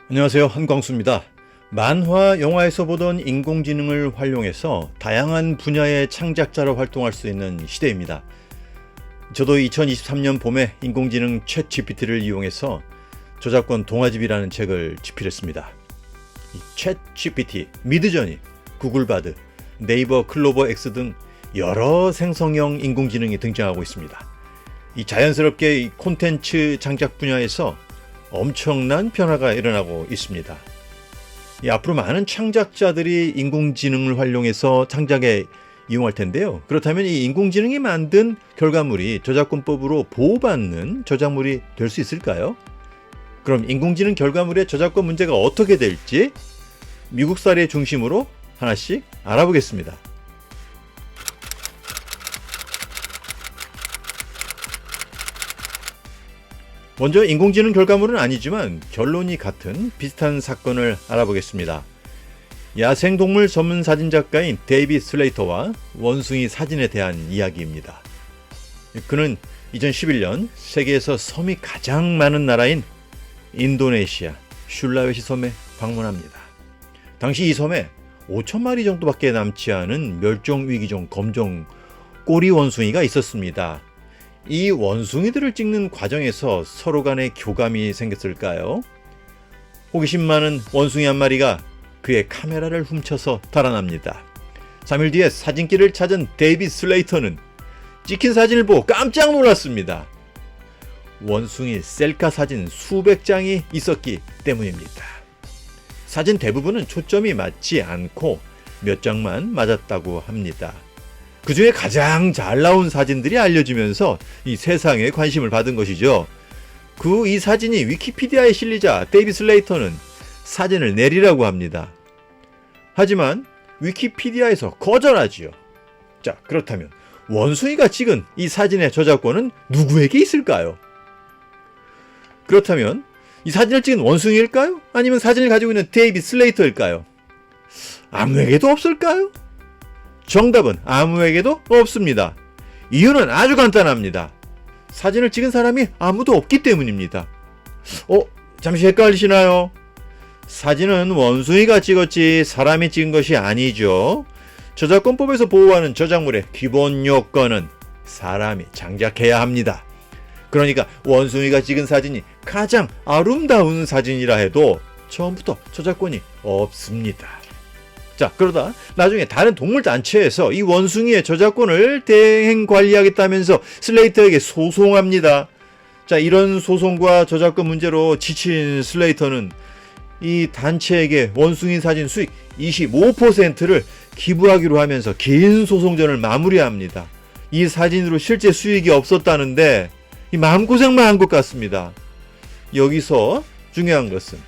안녕하세요, 한광수입니다. 만화, 영화에서 보던 인공지능을 활용해서 다양한 분야의 창작자로 활동할 수 있는 시대입니다. 저도 2023년 봄에 인공지능 챗GPT를 이용해서 저작권 동화집이라는 책을 집필했습니다. 이 챗GPT, 미드저니, 구글바드, 네이버 클로버 X 등 여러 생성형 인공지능이 등장하고 있습니다. 이 자연스럽게 이 콘텐츠 창작 분야에서 엄청난 변화가 일어나고 있습니다. 앞으로 많은 창작자들이 인공지능을 활용해서 창작에 이용할 텐데요. 그렇다면 이 인공지능이 만든 결과물이 저작권법으로 보호받는 저작물이 될 수 있을까요? 그럼 인공지능 결과물의 저작권 문제가 어떻게 될지 미국 사례 중심으로 하나씩 알아보겠습니다. 먼저 인공지능 결과물은 아니지만 결론이 같은 비슷한 사건을 알아보겠습니다. 야생동물 전문 사진작가인 데이빗 슬레이터와 원숭이 사진에 대한 이야기입니다. 그는 2011년 세계에서 섬이 가장 많은 나라인 인도네시아 슐라웨시 섬에 방문합니다. 당시 이 섬에 5천 마리 정도밖에 남지 않은 멸종위기종 검정 꼬리 원숭이가 있었습니다. 이 원숭이들을 찍는 과정에서 서로 간에 교감이 생겼을까요? 호기심 많은 원숭이 한 마리가 그의 카메라를 훔쳐서 달아납니다. 3일 뒤에 사진기를 찾은 데이빗 슬레이터는 찍힌 사진을 보고 깜짝 놀랐습니다. 원숭이 셀카 사진 수백 장이 있었기 때문입니다. 사진 대부분은 초점이 맞지 않고 몇 장만 맞았다고 합니다. 그 중에 가장 잘 나온 사진들이 알려지면서 이 세상에 관심을 받은 것이죠. 이 사진이 위키피디아에 실리자 데이빗 슬레이터는 사진을 내리라고 합니다. 하지만 위키피디아에서 거절하지요. 자, 그렇다면 원숭이가 찍은 이 사진의 저작권은 누구에게 있을까요? 그렇다면 이 사진을 찍은 원숭이일까요? 아니면 사진을 가지고 있는 데이빗 슬레이터일까요? 아무에게도 없을까요? 정답은 아무에게도 없습니다. 이유는 아주 간단합니다. 사진을 찍은 사람이 아무도 없기 때문입니다. 잠시 헷갈리시나요? 사진은 원숭이가 찍었지 사람이 찍은 것이 아니죠. 저작권법에서 보호하는 저작물의 기본 요건은 사람이 창작해야 합니다. 그러니까 원숭이가 찍은 사진이 가장 아름다운 사진이라 해도 처음부터 저작권이 없습니다. 자, 그러다 나중에 다른 동물 단체에서 이 원숭이의 저작권을 대행 관리하겠다면서 슬레이터에게 소송합니다. 자, 이런 소송과 저작권 문제로 지친 슬레이터는 이 단체에게 원숭이 사진 수익 25%를 기부하기로 하면서 긴 소송전을 마무리합니다. 이 사진으로 실제 수익이 없었다는데 이 마음고생만 한 것 같습니다. 여기서 중요한 것은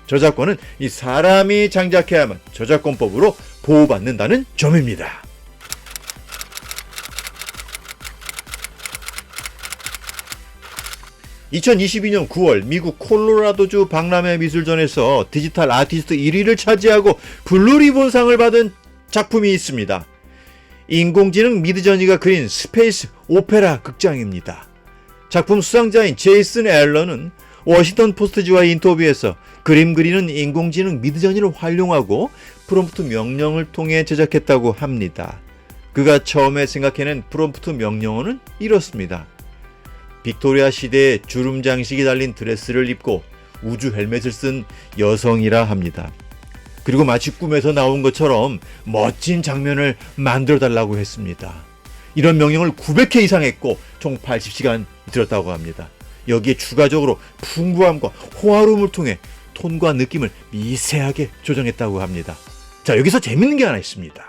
저작권은 이 사람이 창작해야만 저작권법으로 보호받는다는 점입니다. (2022년 9월) 미국 콜로라도주 박람회 미술전에서 디지털 아티스트 1위를 차지하고 블루리본상을 받은 작품이 있습니다. 인공지능 미드저니가 그린 스페이스 오페라 극장입니다. 작품 수상자인 제이슨 앨런은 워싱턴 포스트지와의 인터뷰에서 그림 그리는 인공지능 미드저니를 활용하고 프롬프트 명령을 통해 제작했다고 합니다. 그가 처음에 생각해낸 프롬프트 명령어는 이렇습니다. 빅토리아 시대의 주름 장식이 달린 드레스를 입고 우주 헬멧을 쓴 여성이라 합니다. 그리고 마치 꿈에서 나온 것처럼 멋진 장면을 만들어 달라고 했습니다. 이런 명령을 900회 이상 했고 총 80시간 들었다고 합니다. 여기에 추가적으로 풍부함과 호화로움을 통해 톤과 느낌을 미세하게 조정했다고 합니다. 자, 여기서 재밌는 게 하나 있습니다.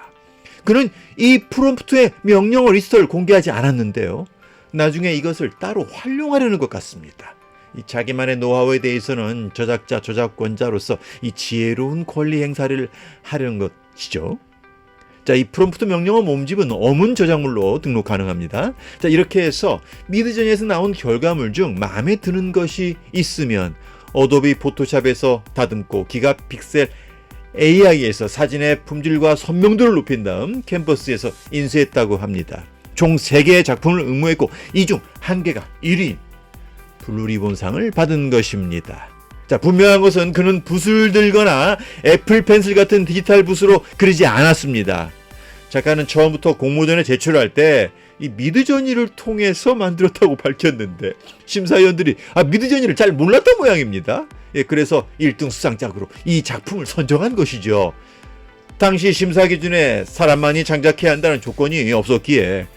그는 이 프롬프트의 명령어 리스트를 공개하지 않았는데요. 나중에 이것을 따로 활용하려는 것 같습니다. 이 자기만의 노하우에 대해서는 저작자, 저작권자로서 이 지혜로운 권리 행사를 하려는 것이죠. 자, 이 프롬프트 명령어 몸집은 어문 저작물로 등록 가능합니다. 자, 이렇게 해서 미드저니에서 나온 결과물 중 마음에 드는 것이 있으면 어도비 포토샵에서 다듬고 기가픽셀 AI에서 사진의 품질과 선명도를 높인 다음 캔버스에서 인쇄했다고 합니다. 총 3개의 작품을 응모했고 이 중 1개가 1위인 블루리본상을 받은 것입니다. 자, 분명한 것은 그는 붓을 들거나 애플 펜슬 같은 디지털 붓으로 그리지 않았습니다. 작가는 처음부터 공모전에 제출할 때 이 미드저니를 통해서 만들었다고 밝혔는데 심사위원들이 미드저니를 잘 몰랐던 모양입니다. 그래서 1등 수상작으로 이 작품을 선정한 것이죠. 당시 심사 기준에 사람만이 장작해야 한다는 조건이 없었기에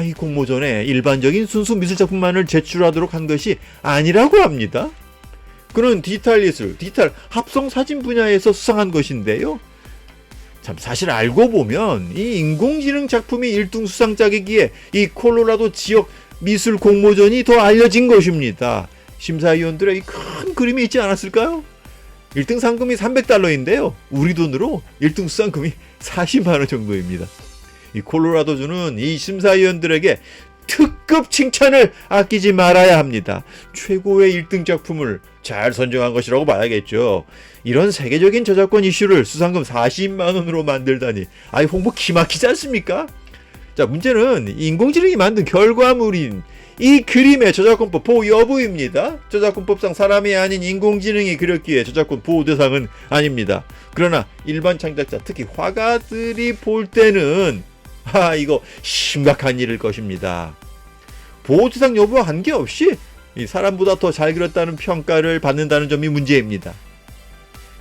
이 공모전에 일반적인 순수 미술작품만을 제출하도록 한 것이 아니라고 합니다. 그는 디지털 예술, 디지털 합성 사진 분야에서 수상한 것인데요. 참 사실 알고 보면 이 인공지능 작품이 1등 수상작이기에 이 콜로라도 지역 미술 공모전이 더 알려진 것입니다. 심사위원들의 이 큰 그림이 있지 않았을까요? 1등 상금이 $300인데요. 우리 돈으로 1등 수상금이 40만 원 정도입니다. 이 콜로라도주는 이 심사위원들에게 특급 칭찬을 아끼지 말아야 합니다. 최고의 1등 작품을 잘 선정한 것이라고 봐야겠죠. 이런 세계적인 저작권 이슈를 수상금 40만 원으로 만들다니 홍보 기막히지 않습니까? 자, 문제는 인공지능이 만든 결과물인 이 그림의 저작권법 보호 여부입니다. 저작권법상 사람이 아닌 인공지능이 그렸기에 저작권 보호 대상은 아닙니다. 그러나 일반 창작자, 특히 화가들이 볼 때는 이거 심각한 일일 것입니다. 보호 대상 여부와 관계없이 이 사람보다 더 잘 그렸다는 평가를 받는다는 점이 문제입니다.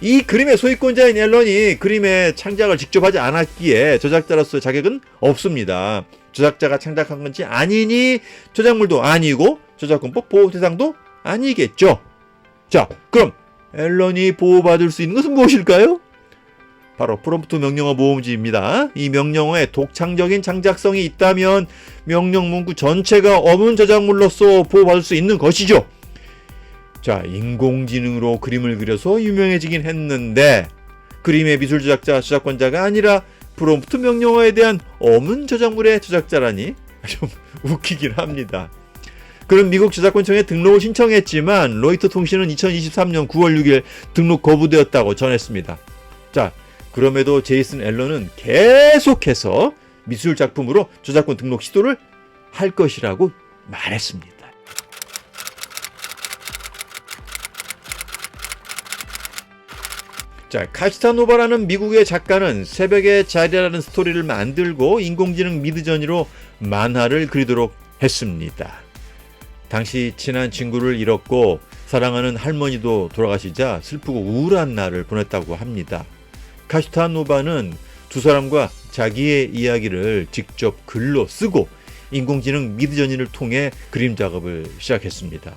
이 그림의 소유권자인 앨런이 그림의 창작을 직접 하지 않았기에 저작자로서의 자격은 없습니다. 저작자가 창작한 건지 아니니 저작물도 아니고 저작권법 보호 대상도 아니겠죠. 자, 그럼 앨런이 보호받을 수 있는 것은 무엇일까요? 바로 프롬프트 명령어 모음지입니다. 이 명령어에 독창적인 창작성이 있다면 명령 문구 전체가 어문 저작물로서 보호받을 수 있는 것이죠. 자, 인공지능으로 그림을 그려서 유명해지긴 했는데 그림의 미술 저작자, 저작권자가 아니라 프롬프트 명령어에 대한 어문 저작물의 저작자라니 좀 웃기긴 합니다. 그는 미국 저작권청에 등록을 신청했지만 로이터 통신은 2023년 9월 6일 등록 거부되었다고 전했습니다. 자, 그럼에도 제이슨 앨런은 계속해서 미술 작품으로 저작권 등록 시도를 할 것이라고 말했습니다. 자, 카시타노바라는 미국의 작가는 새벽의 자리라는 스토리를 만들고 인공지능 미드저니로 만화를 그리도록 했습니다. 당시 친한 친구를 잃었고 사랑하는 할머니도 돌아가시자 슬프고 우울한 날을 보냈다고 합니다. 카시타노바는 두 사람과 자기의 이야기를 직접 글로 쓰고 인공지능 미드저니를 통해 그림 작업을 시작했습니다.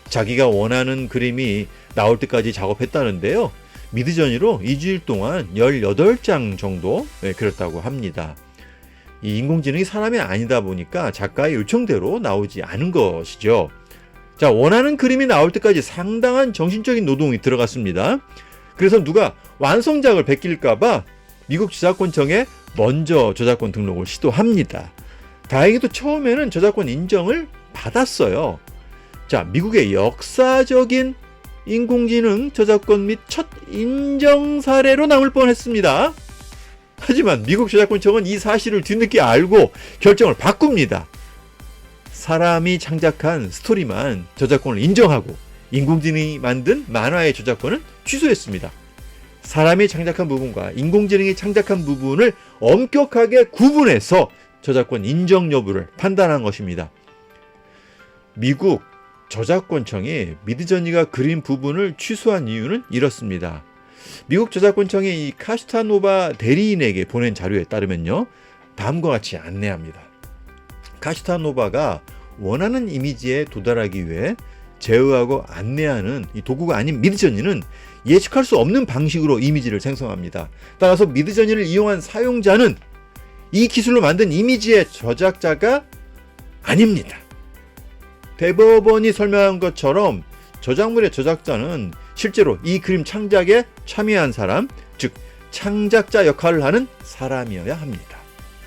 자기가 원하는 그림이 나올 때까지 작업했다는데요. 미드저니로 2주일 동안 18장 정도 그렸다고 합니다. 이 인공지능이 사람이 아니다 보니까 작가의 요청대로 나오지 않은 것이죠. 자, 원하는 그림이 나올 때까지 상당한 정신적인 노동이 들어갔습니다. 그래서 누가 완성작을 베낄까봐 미국 저작권청에 먼저 저작권 등록을 시도합니다. 다행히도 처음에는 저작권 인정을 받았어요. 자, 미국의 역사적인 인공지능 저작권 및 첫 인정 사례로 남을 뻔했습니다. 하지만 미국 저작권청은 이 사실을 뒤늦게 알고 결정을 바꿉니다. 사람이 창작한 스토리만 저작권을 인정하고 인공지능이 만든 만화의 저작권은 취소했습니다. 사람이 창작한 부분과 인공지능이 창작한 부분을 엄격하게 구분해서 저작권 인정 여부를 판단한 것입니다. 미국 저작권청이 미드저니가 그린 부분을 취소한 이유는 이렇습니다. 미국 저작권청이 이 카시타노바 대리인에게 보낸 자료에 따르면요, 다음과 같이 안내합니다. 카시타노바가 원하는 이미지에 도달하기 위해 제어하고 안내하는 이 도구가 아닌 미드저니는 예측할 수 없는 방식으로 이미지를 생성합니다. 따라서 미드저니를 이용한 사용자는 이 기술로 만든 이미지의 저작자가 아닙니다. 대법원이 설명한 것처럼 저작물의 저작자는 실제로 이 그림 창작에 참여한 사람, 즉 창작자 역할을 하는 사람이어야 합니다.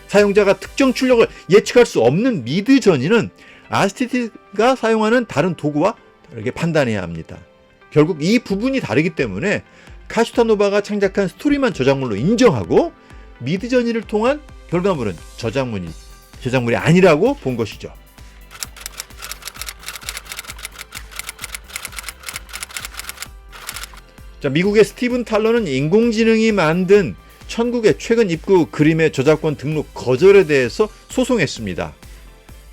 사용자가 특정 출력을 예측할 수 없는 미드저니는 아티스트가 사용하는 다른 도구와 다르게 판단해야 합니다. 결국 이 부분이 다르기 때문에 카시타노바가 창작한 스토리만 저작물로 인정하고 미드저니를 통한 결과물은 저작물이 아니라고 본 것이죠. 자, 미국의 스티븐 탈러는 인공지능이 만든 천국의 최근 입구 그림의 저작권 등록 거절에 대해서 소송했습니다.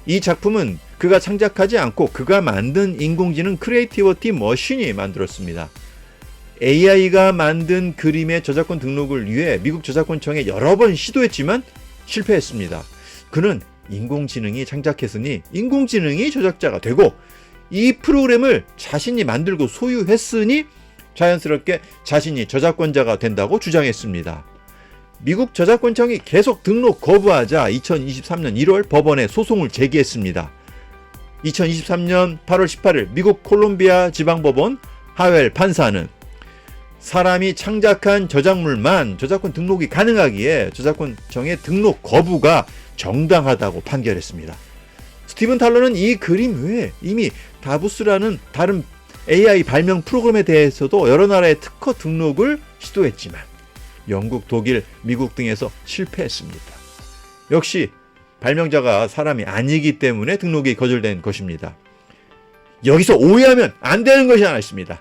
이 작품은 그가 창작하지 않고 그가 만든 인공지능 크리에이티비티 머신이 만들었습니다. AI가 만든 그림의 저작권 등록을 위해 미국 저작권청에 여러 번 시도했지만 실패했습니다. 그는 인공지능이 창작했으니 인공지능이 저작자가 되고 이 프로그램을 자신이 만들고 소유했으니 자연스럽게 자신이 저작권자가 된다고 주장했습니다. 미국 저작권청이 계속 등록 거부하자 2023년 1월 법원에 소송을 제기했습니다. 2023년 8월 18일 미국 콜롬비아 지방법원 하웰 판사는 사람이 창작한 저작물만 저작권 등록이 가능하기에 저작권청의 등록 거부가 정당하다고 판결했습니다. 스티븐 탈러는 이 그림 외에 이미 다부스라는 다른 AI 발명 프로그램에 대해서도 여러 나라의 특허 등록을 시도했지만 영국, 독일, 미국 등에서 실패했습니다. 역시 발명자가 사람이 아니기 때문에 등록이 거절된 것입니다. 여기서 오해하면 안 되는 것이 하나 있습니다.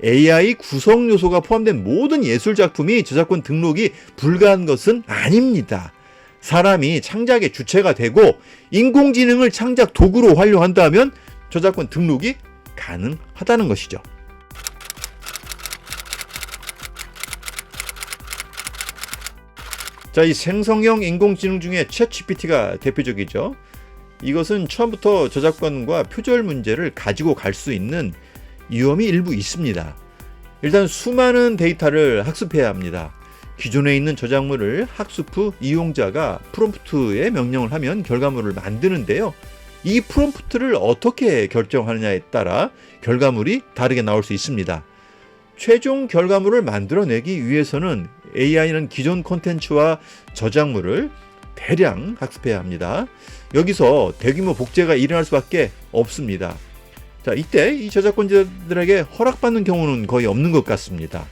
AI 구성 요소가 포함된 모든 예술 작품이 저작권 등록이 불가한 것은 아닙니다. 사람이 창작의 주체가 되고 인공지능을 창작 도구로 활용한다면 저작권 등록이 가능하다는 것이죠. 자, 이 생성형 인공지능 중에 챗GPT가 대표적이죠. 이것은 처음부터 저작권과 표절 문제를 가지고 갈 수 있는 위험이 일부 있습니다. 일단 수많은 데이터를 학습해야 합니다. 기존에 있는 저작물을 학습 후 이용자가 프롬프트에 명령을 하면 결과물을 만드는데요. 이 프롬프트를 어떻게 결정하느냐에 따라 결과물이 다르게 나올 수 있습니다. 최종 결과물을 만들어내기 위해서는 AI는 기존 콘텐츠와 저작물을 대량 학습해야 합니다. 여기서 대규모 복제가 일어날 수밖에 없습니다. 자, 이때 이 저작권자들에게 허락받는 경우는 거의 없는 것 같습니다.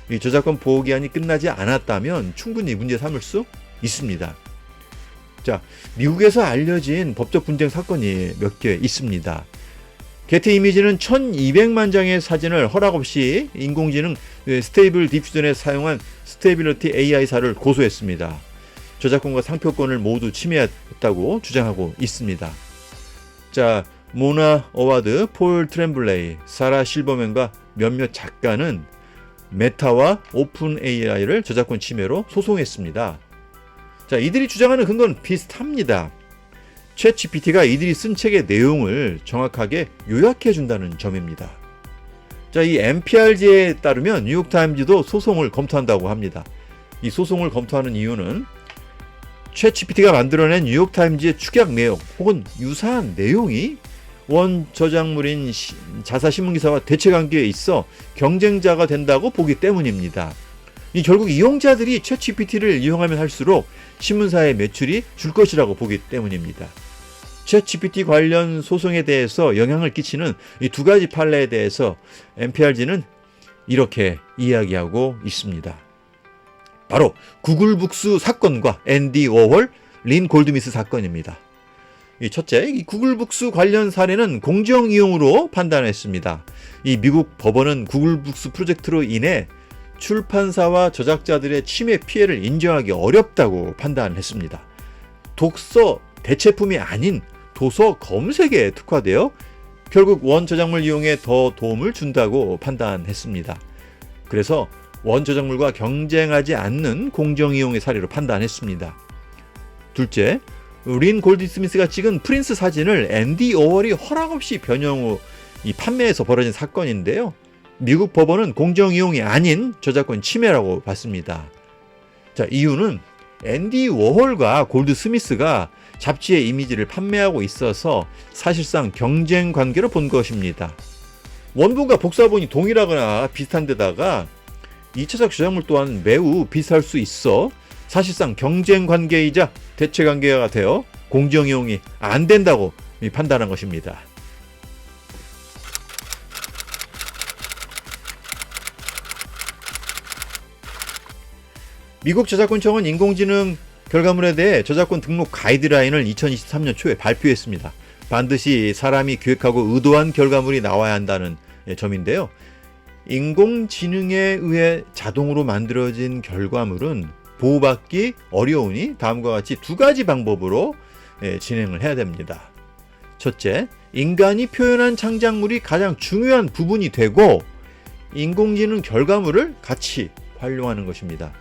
이 저작권 보호 기한이 끝나지 않았다면 충분히 문제 삼을 수 있습니다. 자, 미국에서 알려진 법적 분쟁 사건이 몇 개 있습니다. 게티 이미지는 1200만 장의 사진을 허락 없이 인공지능 스테이블 디퓨전에 사용한 스테이빌리티 AI사를 고소했습니다. 저작권과 상표권을 모두 침해했다고 주장하고 있습니다. 자, 모나 어와드, 폴 트렘블레이, 사라 실버맨과 몇몇 작가는 메타와 오픈 AI를 저작권 침해로 소송했습니다. 자, 이들이 주장하는 근거는 비슷합니다. 챗GPT가 이들이 쓴 책의 내용을 정확하게 요약해 준다는 점입니다. 자, 이 NPR지에 따르면 뉴욕타임즈도 소송을 검토한다고 합니다. 이 소송을 검토하는 이유는 챗GPT가 만들어낸 뉴욕타임즈의 축약 내용 혹은 유사한 내용이 원 저작물인 자사신문기사와 대체관계에 있어 경쟁자가 된다고 보기 때문입니다. 결국 이용자들이 챗GPT를 이용하면 할수록 신문사의 매출이 줄 것이라고 보기 때문입니다. 챗GPT 관련 소송에 대해서 영향을 끼치는 이 두 가지 판례에 대해서 NPR지는 이렇게 이야기하고 있습니다. 바로 구글 북스 사건과 앤디 워홀, 린 골드미스 사건입니다. 첫째, 이 구글 북스 관련 사례는 공정 이용으로 판단했습니다. 이 미국 법원은 구글 북스 프로젝트로 인해 출판사와 저작자들의 침해 피해를 인정하기 어렵다고 판단했습니다. 독서 대체품이 아닌 도서 검색에 특화되어 결국 원 저작물 이용에 더 도움을 준다고 판단했습니다. 그래서 원 저작물과 경쟁하지 않는 공정 이용의 사례로 판단했습니다. 둘째, 린 골드스미스가 찍은 프린스 사진을 앤디 워홀이 허락 없이 변형 후 이 판매에서 벌어진 사건인데요. 미국 법원은 공정 이용이 아닌 저작권 침해라고 봤습니다. 자, 이유는 앤디 워홀과 골드스미스가 잡지의 이미지를 판매하고 있어서 사실상 경쟁 관계로 본 것입니다. 원본과 복사본이 동일하거나 비슷한 데다가 2차적 저작물 또한 매우 비슷할 수 있어 사실상 경쟁 관계이자 대체 관계가 되어 공정 이용이 안 된다고 판단한 것입니다. 미국 저작권청은 인공지능 결과물에 대해 저작권 등록 가이드라인을 2023년 초에 발표했습니다. 반드시 사람이 기획하고 의도한 결과물이 나와야 한다는 점인데요. 인공지능에 의해 자동으로 만들어진 결과물은 보호받기 어려우니 다음과 같이 두 가지 방법으로 진행을 해야 됩니다. 첫째, 인간이 표현한 창작물이 가장 중요한 부분이 되고 인공지능 결과물을 같이 활용하는 것입니다.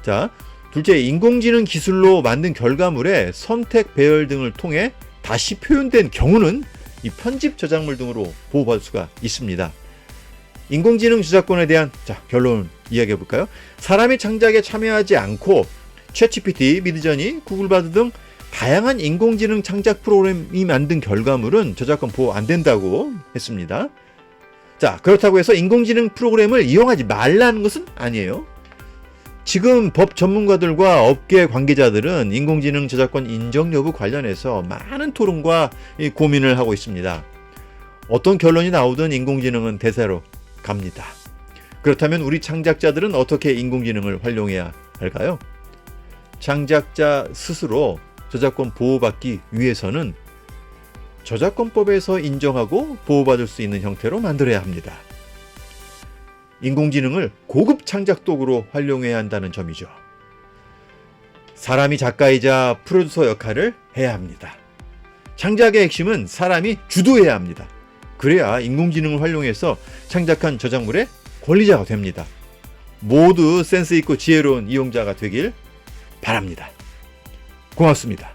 자, 둘째, 인공지능 기술로 만든 결과물의 선택, 배열 등을 통해 다시 표현된 경우는 이 편집 저작물 등으로 보호받을 수가 있습니다. 인공지능 저작권에 대한 결론 이야기해 볼까요? 사람의 창작에 참여하지 않고 챗GPT, 미드저니, 구글바드 등 다양한 인공지능 창작 프로그램이 만든 결과물은 저작권 보호 안 된다고 했습니다. 자, 그렇다고 해서 인공지능 프로그램을 이용하지 말라는 것은 아니에요. 지금 법 전문가들과 업계 관계자들은 인공지능 저작권 인정 여부 관련해서 많은 토론과 고민을 하고 있습니다. 어떤 결론이 나오든 인공지능은 대세로 갑니다. 그렇다면 우리 창작자들은 어떻게 인공지능을 활용해야 할까요? 창작자 스스로 저작권 보호받기 위해서는 저작권법에서 인정하고 보호받을 수 있는 형태로 만들어야 합니다. 인공지능을 고급 창작 도구로 활용해야 한다는 점이죠. 사람이 작가이자 프로듀서 역할을 해야 합니다. 창작의 핵심은 사람이 주도해야 합니다. 그래야 인공지능을 활용해서 창작한 저작물의 권리자가 됩니다. 모두 센스 있고 지혜로운 이용자가 되길 바랍니다. 고맙습니다.